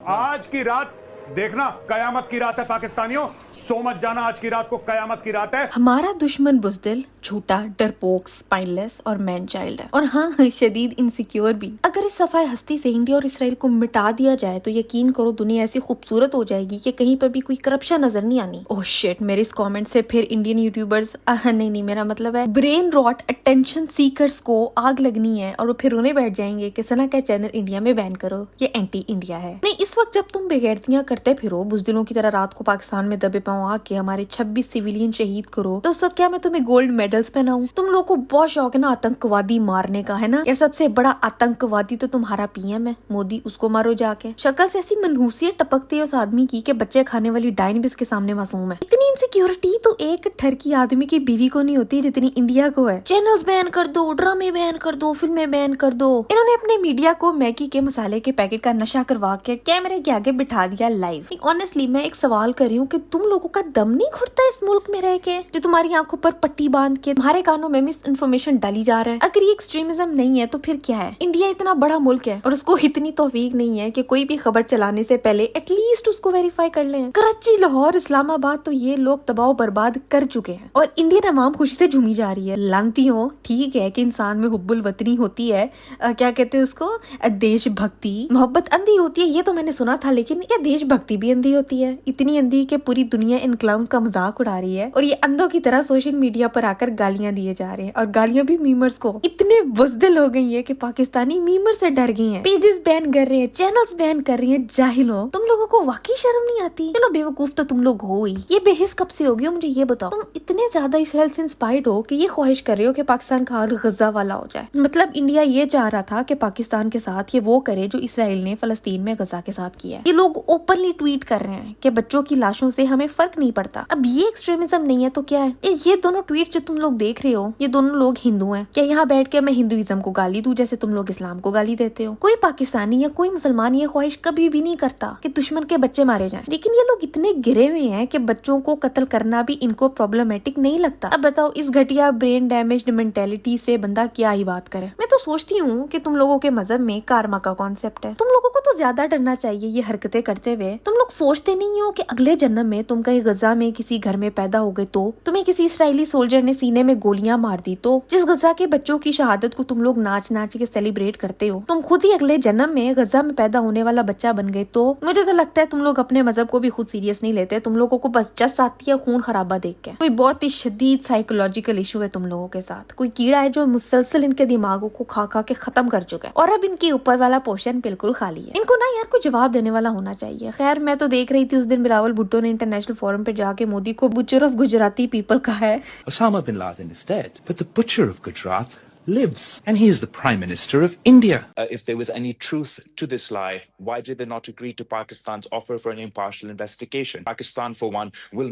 आज की रात देखना कयामत की रात है पाकिस्तानियों, सो मत जाना, आज की रात को कयामत की रात है। हमारा दुश्मन बुज़दिल, झूठा, डरपोक, स्पाइनलेस और मैन चाइल्ड है, और हाँ, शदीद इनसिक्योर भी। अगर इस सफाई हस्ती से इंडिया और इसराइल को मिटा दिया जाए तो यकीन करो दुनिया ऐसी खूबसूरत हो जाएगी कि कहीं पर भी कोई करप्शन नजर नहीं आनी। ओह शिट, मेरे इस कमेंट से फिर इंडियन यूट्यूबर्स नहीं, मेरा मतलब है ब्रेन रॉट अटेंशन सीकर्स को आग लगनी है और वो फिर रोने बैठ जाएंगे कि सना का चैनल इंडिया में बैन करो, ये एंटी इंडिया है। नहीं, इस वक्त जब तुम बेगैरतियां करते फिरो बुज़दिलों की तरह रात को पाकिस्तान में दबे पांव आके हमारे 26 सिविलियन शहीद करो, तो उस वक्त क्या मैं तुम्हें गोल्ड मेडल्स पहनाऊं? तुम लोगों को बहुत शौक है ना आतंकवादी मारने का, है ना? यार सबसे बड़ा आतंकवादी तो तुम्हारा पीएम है मोदी, उसको मारो जाके। शक्ल से ऐसी मनहूसियत टपकती है उस आदमी की कि बच्चे खाने वाली डायन के सामने मासूम है। इतनी इनसिक्योरिटी तो एक ठरकी आदमी की बीवी को नहीं होती जितनी इंडिया को है। चैनल्स बैन कर दो, ड्रामे बैन कर दो, फिल्में बैन कर दो। इन्होंने अपने मीडिया को मैगी के मसाले के पैकेट का नशा करवा के कैमरे के आगे बिठा दिया लाइव। ऑनेस्टली मैं एक सवाल कर रही हूँ कि तुम लोगों का दम नहीं घुटता इस मुल्क में रह के, जो तुम्हारी आंखों पर पट्टी बांध के तुम्हारे कानों में मिस इन्फॉर्मेशन डाली जा रहा है? अगर ये एक्सट्रीमिज्म नहीं है तो फिर क्या है? इंडिया इतना बड़ा मुल्क है और उसको इतनी तौफीक नहीं है कि कोई भी खबर चलाने से पहले एटलीस्ट उसको वेरीफाई कर लें। कराची, लाहौर, इस्लामाबाद तो ये लोग तबाह बर्बाद कर चुके हैं और इंडियन अवाम खुशी से झूमी जा रही है। लानती हो, ठीक है कि इंसान में हुब्बुल वतनी होती है, क्या कहते हैं उसको, देशभक्ति, मोहब्बत अंधी होती है, ये तो मैंने सुना था, लेकिन क्या देशभक्ति भी अंधी होती है? इतनी अंधी कि पूरी दुनिया इन क्लाउन का मजाक उड़ा रही है और ये अंधों की तरह सोशल मीडिया पर आकर गालियां दिए जा रहे हैं, और गालियां भी मीमर्स को। इतने बुज़दिल हो गई है कि पाकिस्तानी मीमर से डर गए हैं, पेजेस बैन कर रहे हैं, चैनल्स बैन कर रहे हैं। जाहिलो, तुम लोगों को वाकई शर्म नहीं आती? चलो बेवकूफ तो तुम लोग हो ही, ये बेहिस कब से हो गए हो मुझे ये बताओ? तुम इतने ज्यादा इसराइल से इंस्पायर्ड हो कि ये ख्वाहिश कर रहे हो कि पाकिस्तान का हाल गजा वाला हो जाए। मतलब इंडिया ये चाह रहा था कि पाकिस्तान के साथ ये वो करे जो इसराइल ने फलस्तीन में गजा के साथ किया है। ये लोग ओपनली ट्वीट कर रहे हैं कि बच्चों की लाशों से हमें फर्क नहीं पड़ता। अब ये एक्सट्रीमिज्म नहीं है तो क्या है? ये दोनों ट्वीट जो तुम लोग देख रहे हो, ये दोनों लोग हिंदू हैं। क्या यहाँ बैठ के मैं हिंदुइज्म को गाली दूं जैसे तुम लोग इस्लाम को गाली देते हो? कोई पाकिस्तानी या कोई मुसलमान ये ख्वाहिश कभी भी नहीं करता कि दुश्मन के बच्चे मारे जाएं, लेकिन ये लोग इतने गिरे हुए हैं कि बच्चों को कत्ल करना भी इनको प्रॉब्लमेटिक नहीं लगता। अब बताओ इस घटिया ब्रेन डैमेज्ड मेंटेलिटी से बंदा क्या ही बात करे? मैं तो सोचती हूँ कि तुम लोगों के मजहब में कारमा का कॉन्सेप्ट है। तुम लोगों को तो ज्यादा डरना चाहिए ये हरकतें करते हुए। तुम लोग सोचते नहीं हो कि अगले जन्म में तुम कहीं गजा में किसी घर में पैदा हो गए तो तुम्हें किसी इसराइली सोल्जर ने सीने में गोलियां मार दी तो जिस गजा के बच्चों की शहादत को तुम लोग नाच नाच के सेलिब्रेट करते हो, तुम खुद ही अगले जन्म में गजा में पैदा होने वाला बच्चा बन गए तो मुझे तो लगता है तुम लोग अपने मजहब को भी खुद सीरियस नहीं लेते। तुम लोगों को बस जस आती है खून खराबा देख के। कोई बहुत ही शदीद साइकोलॉजिकल इशू है तुम लोगों के साथ। कोई कीड़ा है जो मुसलसल इनके दिमागों को खा खा के खत्म कर चुका है और अब इनके ऊपर वाला पोर्शन बिल्कुल खाली है। इनको ना यार कोई जवाब देने वाला होना चाहिए। खैर मैं तो देख रही थी उस दिन बिलावल भुट्टो ने इंटरनेशनल फोरम पे जाके मोदी को बुचर ऑफ गुजराती पीपल कहा है। Osama bin Laden is dead, but the butcher of Gujarat lives, and he is the Prime Minister of India. If there was any truth to this lie, why did they not agree to Pakistan's offer for an impartial investigation? Pakistan, for one, will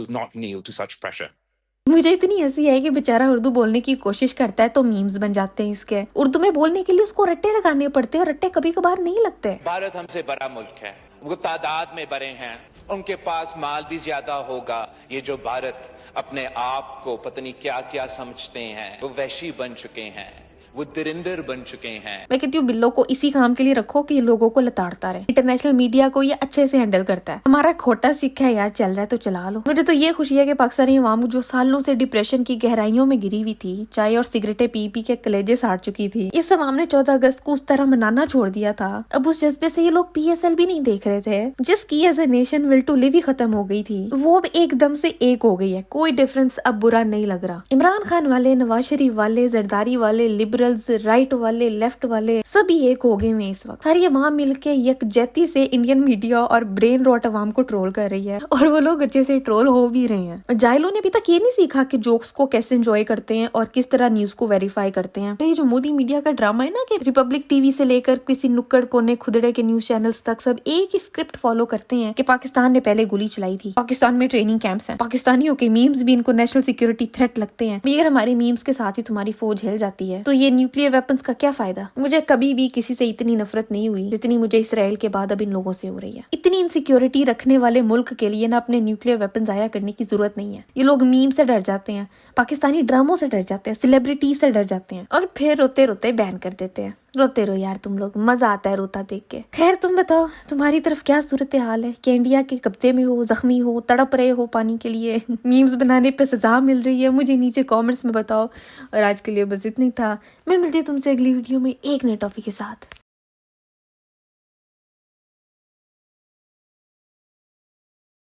not kneel to such pressure. मुझे इतनी हंसी है कि बेचारा उर्दू बोलने की कोशिश करता है तो मीम्स बन जाते हैं इसके। उर्दू में बोलने के लिए उसको रट्टे लगाने पड़ते हैं और रट्टे कभी कभार नहीं लगते। भारत हमसे बड़ा मुल्क है, वो तादाद में बड़े हैं, उनके पास माल भी ज्यादा होगा। ये जो भारत अपने आप को पता नहीं क्या क्या समझते हैं, वो वहशी बन चुके हैं, वो दरिंदर बन चुके हैं। मैं कहती हूँ बिल्लो को इसी काम के लिए रखो कि ये लोगों को लताड़ता रहे। इंटरनेशनल मीडिया को ये अच्छे से हैंडल करता है। हमारा खोटा सिक्का है यार, चल रहा है तो चला लो। मुझे तो ये खुशी है कि पाकिस्तानी अवाम जो सालों से डिप्रेशन की गहराइयों में गिरी हुई थी, चाय और सिगरेटें पी पी के कलेजे साड़ चुकी थी, इस अवाम ने 14 अगस्त को उस तरह मनाना छोड़ दिया था। अब उस जज्बे से ये लोग PSL भी नहीं देख रहे थे, जिसकी as a nation will to live ही खत्म हो गई थी, वो अब एकदम से एक हो गई है। कोई डिफरेंस अब बुरा नहीं लग रहा। इमरान खान वाले, नवाज शरीफ वाले, जरदारी वाले, लिबरल्स, राइट वाले, लेफ्ट वाले, सभी एक हो गए हैं इस वक्त। सारी अवाम मिलके यकजहती से इंडियन मीडिया और ब्रेन रॉट अवाम को ट्रोल कर रही है और वो लोग अच्छे से ट्रोल हो भी रहे हैं। जाहिलों ने अभी तक ये नहीं सीखा कि जोक्स को कैसे एंजॉय करते हैं और किस तरह न्यूज को वेरीफाई करते हैं। ये जो मोदी मीडिया का ड्रामा है ना कि रिपब्लिक टीवी से लेकर किसी नुक्कड़ कोने खुदड़े के न्यूज चैनल्स तक सब एक ही स्क्रिप्ट फॉलो करते हैं कि पाकिस्तान ने पहले गोली चलाई थी, पाकिस्तान में ट्रेनिंग कैंप्स हैं, पाकिस्तानियों के मीम्स भी इनको नेशनल सिक्योरिटी थ्रेट लगते हैं। अगर हमारे मीम्स के साथ ही तुम्हारी फौज हिल जाती है तो ये न्यूक्लियर वेपन्स का क्या फायदा? मुझे कभी भी किसी से इतनी नफरत नहीं हुई जितनी मुझे इसराइल के बाद अब इन लोगों से हो रही है। इतनी इनसिक्योरिटी रखने वाले मुल्क के लिए ना अपने न्यूक्लियर वेपन जाया करने की जरूरत नहीं है। ये लोग मीम से डर जाते हैं, पाकिस्तानी ड्रामों से डर जाते हैं, सेलिब्रिटी से डर जाते हैं और फिर रोते रोते बैन कर देते हैं। روتے رہو یار تم لوگ, مزہ آتا ہے روتا دیکھ کے. خیر تم بتاؤ تمہاری طرف کیا صورتحال ہے, کہ انڈیا کے قبضے میں ہو, زخمی ہو, تڑپ رہے ہو پانی کے لیے, میمز بنانے پہ سزا مل رہی ہے؟ مجھے نیچے کامنٹس میں بتاؤ. اور آج کے لیے بس اتنی تھا, میں ملتی ہوں تم سے اگلی ویڈیو میں ایک نئے ٹاپک کے ساتھ.